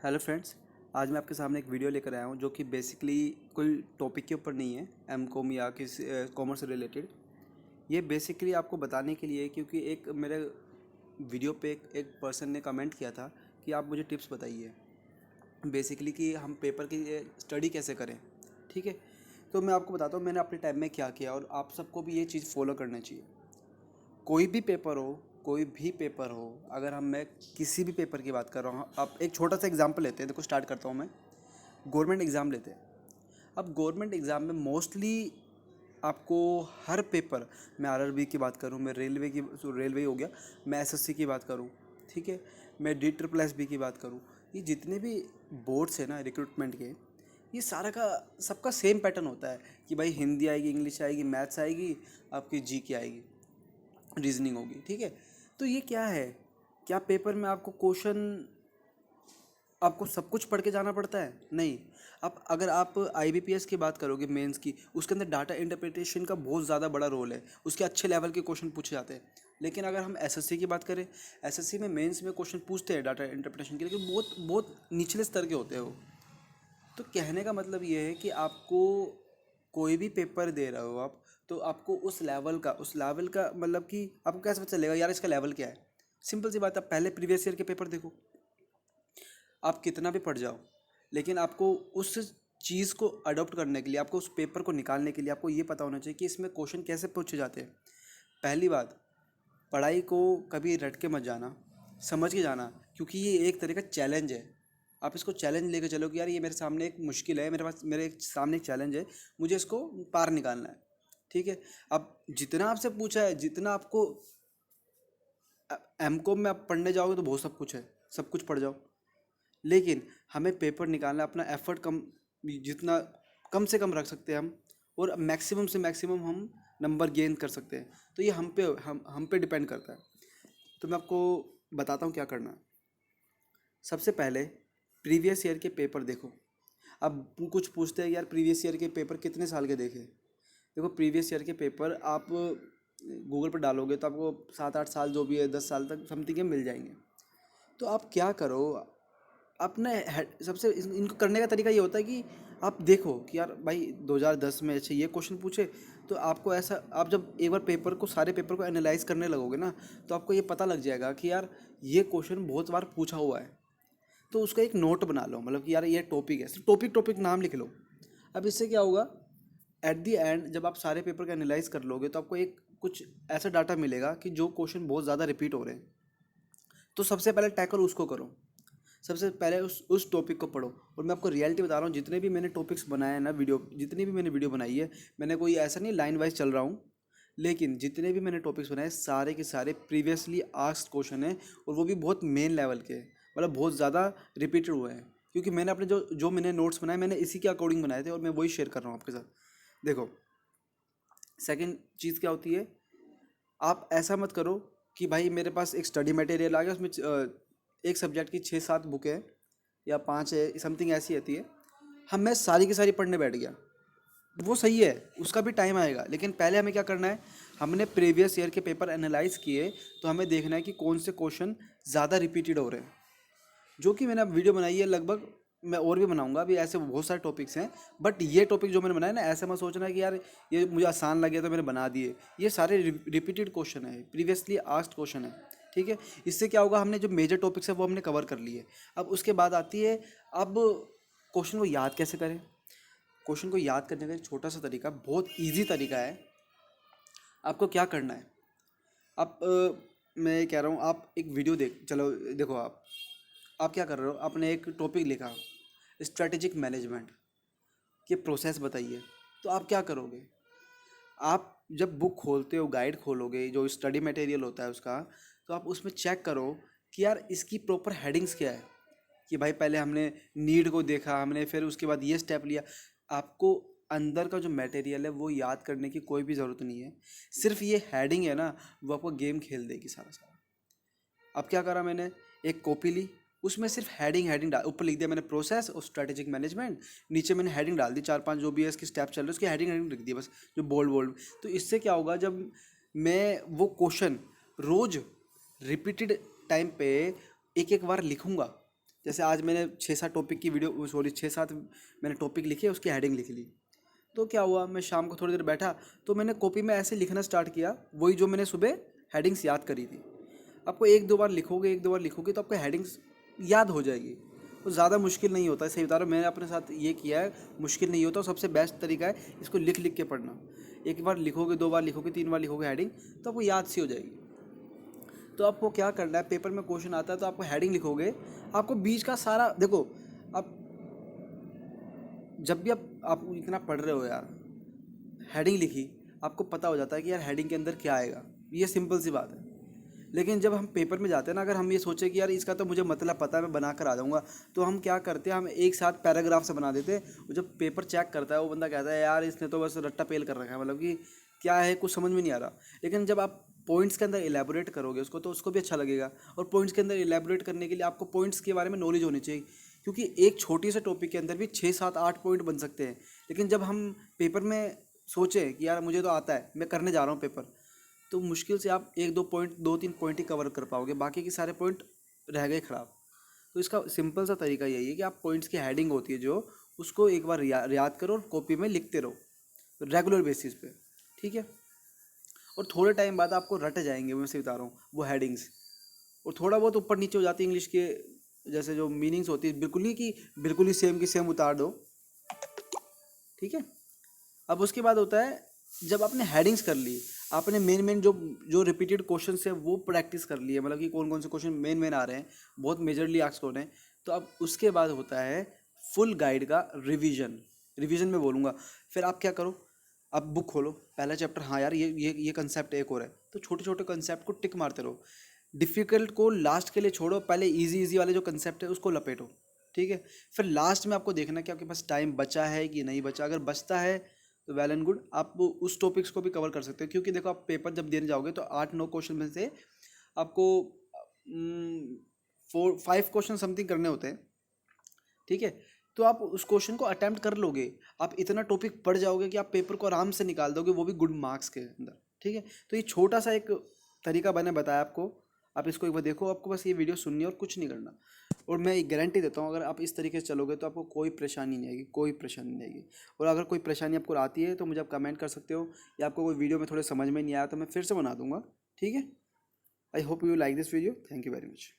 Hello friends. आज मैं आपके सामने एक वीडियो लेकर आया हूँ जो कि बेसिकली कोई टॉपिक के ऊपर नहीं है, एम कॉम या किसी कॉमर्स से रिलेटेड। ये बेसिकली आपको बताने के लिए है क्योंकि एक मेरे वीडियो पे एक पर्सन ने कमेंट किया था कि आप मुझे टिप्स बताइए बेसिकली कि हम पेपर की स्टडी कैसे करें। ठीक है, तो मैं आपको बताता हूँ मैंने अपने टाइम में क्या किया और आप सबको भी ये चीज़ फॉलो करना चाहिए। कोई भी पेपर हो, कोई भी पेपर हो, अगर मैं किसी भी पेपर की बात कर रहा हूँ, आप एक छोटा सा एग्जांपल लेते हैं। देखो स्टार्ट करता हूँ मैं। गवर्नमेंट एग्ज़ाम लेते हैं। अब गवर्नमेंट एग्ज़ाम में मोस्टली आपको हर पेपर, मैं आरआरबी की बात करूँ, मैं रेलवे हो गया, मैं एसएससी की बात करूँ, ठीक है, मैं डी ट्रिपल एस बी की बात करूँ, ये जितने भी बोर्ड्स हैं ना रिक्रूटमेंट के, ये सारा का सबका सेम पैटर्न होता है कि भाई हिंदी आएगी, इंग्लिश आएगी, मैथ्स आएगी, आपकी जी की आएगी, रीजनिंग होगी। ठीक है, तो ये क्या है, क्या पेपर में आपको क्वेश्चन आपको सब कुछ पढ़ के जाना पड़ता है? नहीं। अब अगर आप आईबीपीएस की बात करोगे, मेंस की, उसके अंदर डाटा इंटरप्रिटेशन का बहुत ज़्यादा बड़ा रोल है, उसके अच्छे लेवल के क्वेश्चन पूछे जाते हैं। लेकिन अगर हम एसएससी की बात करें, एसएससी में मेंस में क्वेश्चन पूछते हैं डाटा इंटरप्रिटेशन के, लेकिन बहुत बहुत निचले स्तर के होते हैं वो। तो कहने का मतलब ये है कि आपको कोई भी पेपर दे रहे हो आप, तो आपको उस लेवल का मतलब कि आपको कैसे पता चलेगा यार इसका लेवल क्या है? सिंपल सी बात है, आप पहले प्रीवियस ईयर के पेपर देखो। आप कितना भी पढ़ जाओ, लेकिन आपको उस चीज़ को अडॉप्ट करने के लिए, आपको उस पेपर को निकालने के लिए आपको ये पता होना चाहिए कि इसमें क्वेश्चन कैसे पूछे जाते हैं। पहली बात, पढ़ाई को कभी रट के मत जाना, समझ के जाना, क्योंकि ये एक तरह का चैलेंज है। आप इसको चैलेंज लेकर चलो कि यार ये मेरे सामने एक मुश्किल है, मेरे सामने एक चैलेंज है, मुझे इसको पार निकालना है। ठीक है, अब जितना आपसे पूछा है, जितना आपको एम कॉम में आप पढ़ने जाओगे तो बहुत सब कुछ है, सब कुछ पढ़ जाओ, लेकिन हमें पेपर निकालना, अपना एफर्ट कम, जितना कम से कम रख सकते हैं हम, और मैक्सिमम से मैक्सिमम हम नंबर गेन कर सकते हैं। तो ये हम पे डिपेंड करता है। तो मैं आपको बताता हूँ क्या करना है। सबसे पहले प्रीवियस ईयर के पेपर देखो। अब कुछ पूछते हैं यार प्रीवियस ईयर के पेपर कितने साल के देखे। देखो प्रीवियस ईयर के पेपर आप गूगल पर डालोगे तो आपको 7-8 साल जो भी है, 10 साल तक समथिंग के मिल जाएंगे। तो आप क्या करो, अपने सबसे इनको करने का तरीका ये होता है कि आप देखो कि यार भाई 2010 में अच्छे ये क्वेश्चन पूछे, तो आपको ऐसा, आप जब एक बार सारे पेपर को एनालाइज करने लगोगे ना, तो आपको ये पता लग जाएगा कि यार ये क्वेश्चन बहुत बार पूछा हुआ है। तो उसका एक नोट बना लो, मतलब कि यार ये टॉपिक है, सिर्फ टॉपिक टॉपिक नाम लिख लो। अब इससे क्या होगा, एट दी एंड जब आप सारे पेपर को एनालाइज कर लोगे तो आपको एक कुछ ऐसा डाटा मिलेगा कि जो क्वेश्चन बहुत ज़्यादा रिपीट हो रहे हैं। तो सबसे पहले टैकल उसको करो, सबसे पहले उस टॉपिक को पढ़ो। और मैं आपको रियलिटी बता रहा हूँ, जितने भी मैंने टॉपिक्स बनाए हैं ना, जितनी भी मैंने वीडियो बनाई है, मैंने कोई ऐसा नहीं लाइन वाइज चल रहा हूँ, लेकिन जितने भी मैंने टॉपिक्स बनाए सारे के सारे प्रीवियसली आस्क्ड क्वेश्चन हैं, और वो भी बहुत मेन लेवल के, मतलब बहुत ज़्यादा रिपीटेड हुए हैं। क्योंकि मैंने अपने जो जो मैंने नोट्स बनाए, मैंने इसी के अकॉर्डिंग बनाए थे, और मैं वही शेयर कर रहा हूँ आपके साथ। देखो सेकंड चीज़ क्या होती है, आप ऐसा मत करो कि भाई मेरे पास एक स्टडी मटेरियल आ गया, उसमें एक सब्जेक्ट की 6-7 बुकें हैं या 5 है, समथिंग ऐसी आती है, हम मैं सारी की सारी पढ़ने बैठ गया। वो सही है, उसका भी टाइम आएगा, लेकिन पहले हमें क्या करना है, हमने प्रीवियस ईयर के पेपर एनालाइज किए, तो हमें देखना है कि कौन से क्वेश्चन ज़्यादा रिपीटेड हो रहे हैं। जो कि मैंने अब वीडियो बनाई है लगभग, मैं और भी बनाऊंगा, अभी ऐसे बहुत सारे टॉपिक्स हैं, बट ये टॉपिक जो मैंने बनाया ना, ऐसे मत सोचना कि यार ये मुझे आसान लगे तो मैंने बना दिए। ये सारे रिपीटेड क्वेश्चन है, प्रीवियसली आस्क्ड क्वेश्चन है। ठीक है, इससे क्या होगा, हमने जो मेजर टॉपिक्स है वो हमने कवर कर लिए। अब उसके बाद आती है, अब क्वेश्चन को याद कैसे करें। क्वेश्चन को याद करने का एक छोटा सा तरीका, बहुत ईजी तरीका है। आपको क्या करना है, आप मैं कह रहा हूँ, आप एक वीडियो चलो देखो, आप क्या कर रहे हो, आपने एक टॉपिक लिखा, स्ट्रेटेजिक मैनेजमेंट के प्रोसेस बताइए। तो आप क्या करोगे, आप जब बुक खोलते हो, गाइड खोलोगे, जो स्टडी मटेरियल होता है उसका, तो आप उसमें चेक करो कि यार इसकी प्रॉपर हेडिंग्स क्या है। कि भाई पहले हमने नीड को देखा, हमने फिर उसके बाद ये स्टेप लिया। आपको अंदर का जो मटेरियल है वो याद करने की कोई भी ज़रूरत नहीं है, सिर्फ ये हेडिंग है ना, वो आपको गेम खेल देगी सारा सारा। अब क्या करा मैंने, एक कॉपी ली, उसमें सिर्फ हेडिंग हेडिंग डाल, ऊपर लिख दिया मैंने प्रोसेस और स्ट्रेटेजिक मैनेजमेंट, नीचे मैंने हेडिंग डाल दी, 4-5 जो भी है इसके स्टेप चल रहे हैं उसकी हेडिंग हेडिंग लिख दी बस, जो बोल्ड बोल्ड। तो इससे क्या होगा, जब मैं वो क्वेश्चन रोज रिपीटेड टाइम पे एक एक बार लिखूंगा, जैसे आज मैंने 6-7 टॉपिक की वीडियो, सॉरी 6-7 मैंने टॉपिक लिखे, उसकी हेडिंग लिख ली। तो क्या हुआ, मैं शाम को थोड़ी देर बैठा तो मैंने कॉपी में ऐसे लिखना स्टार्ट किया, वही जो मैंने सुबह हेडिंग्स याद करी थी। आपको एक दो बार लिखोगे, एक दो बार लिखोगे तो आपको हेडिंग्स याद हो जाएगी। तो ज़्यादा मुश्किल नहीं होता है, सही बता रहा हूँ, मैंने अपने साथ ये किया है, मुश्किल नहीं होता। और सबसे बेस्ट तरीका है इसको लिख लिख के पढ़ना। एक बार लिखोगे, दो बार लिखोगे, 3 बार लिखोगे हेडिंग, तो आपको याद सी हो जाएगी। तो आपको क्या करना है, पेपर में क्वेश्चन आता है तो आपको हेडिंग लिखोगे, आपको बीच का सारा देखो। आप जब भी आप इतना पढ़ रहे हो यार, हेडिंग लिखी, आपको पता हो जाता है कि यार हेडिंग के अंदर क्या आएगा, ये सिंपल सी बात है। लेकिन जब हम पेपर में जाते हैं ना, अगर हम ये सोचें कि यार इसका तो मुझे मतलब पता है, मैं बना कर आ जाऊँगा, तो हम क्या करते हैं, हम एक साथ पैराग्राफ से बना देते हैं। और जब पेपर चेक करता है वो बंदा कहता है यार इसने तो बस रट्टा पेल कर रखा है, मतलब कि क्या है, कुछ समझ में नहीं आ रहा। लेकिन जब आप पॉइंट्स के अंदर इलेबोरेट करोगे उसको, तो उसको भी अच्छा लगेगा। और पॉइंट्स के अंदर इलेबोरेट करने के लिए आपको पॉइंट्स के बारे में नॉलेज होनी चाहिए, क्योंकि एक छोटी से टॉपिक के अंदर भी 6-7-8 पॉइंट बन सकते हैं। लेकिन जब हम पेपर में सोचें कि यार मुझे तो आता है, मैं करने जा रहा हूँ पेपर, तो मुश्किल से आप 1-2 पॉइंट 2-3 पॉइंट ही कवर कर पाओगे, बाकी के सारे पॉइंट रह गए ख़राब। तो इसका सिंपल सा तरीका यही है कि आप पॉइंट्स की हेडिंग होती है जो, उसको एक बार याद करो और कॉपी में लिखते रहो रेगुलर बेसिस पे, ठीक है। और थोड़े टाइम बाद आपको रट जाएंगे, मैं से बता रहा हूँ, वो हेडिंग्स। और थोड़ा बहुत ऊपर नीचे हो जाती है इंग्लिश के, जैसे जो मीनिंग्स होती है, बिल्कुल नहीं कि बिल्कुल ही सेम की सेम उतार दो, ठीक है। अब उसके बाद होता है, जब आपने हेडिंग्स कर ली, आपने मेन मेन जो जो रिपीटेड क्वेश्चन है वो प्रैक्टिस कर लिए, मतलब कि कौन कौन से क्वेश्चन मेन मेन आ रहे हैं, बहुत मेजरली आस्क हो रहे हैं, तो अब उसके बाद होता है फुल गाइड का रिवीजन। रिवीजन में बोलूँगा, फिर आप क्या करो, आप बुक खोलो, पहला चैप्टर, हाँ यार ये कंसेप्ट एक और है, तो छोटे छोटे कंसेप्ट को टिक मारते रहो। डिफ़िकल्ट को लास्ट के लिए छोड़ो, पहले इजी इजी वाले जो कंसेप्ट है उसको लपेटो, ठीक है। फिर लास्ट में आपको देखना कि आपके पास टाइम बचा है कि नहीं बचा। अगर बचता है तो वेल एंड गुड, आप उस टॉपिक्स को भी कवर कर सकते हो, क्योंकि देखो आप पेपर जब देने जाओगे तो 8-9 क्वेश्चन में से आपको 4-5 क्वेश्चन समथिंग करने होते हैं, ठीक है। तो आप उस क्वेश्चन को अटेम्प्ट कर लोगे, आप इतना टॉपिक पढ़ जाओगे कि आप पेपर को आराम से निकाल दोगे, वो भी गुड मार्क्स के अंदर, ठीक है। तो ये छोटा सा एक तरीका मैंने बताया आपको, आप इसको एक बार देखो। आपको बस ये वीडियो सुननी है और कुछ नहीं करना। और मैं एक गारंटी देता हूँ, अगर आप इस तरीके से चलोगे तो आपको कोई परेशानी नहीं आएगी, कोई परेशानी नहीं आएगी। और अगर कोई परेशानी आपको आती है तो मुझे आप कमेंट कर सकते हो, या आपको कोई वीडियो में थोड़े समझ में नहीं आया तो मैं फिर से बना दूंगा, ठीक है। I hope you like this video, thank you very much.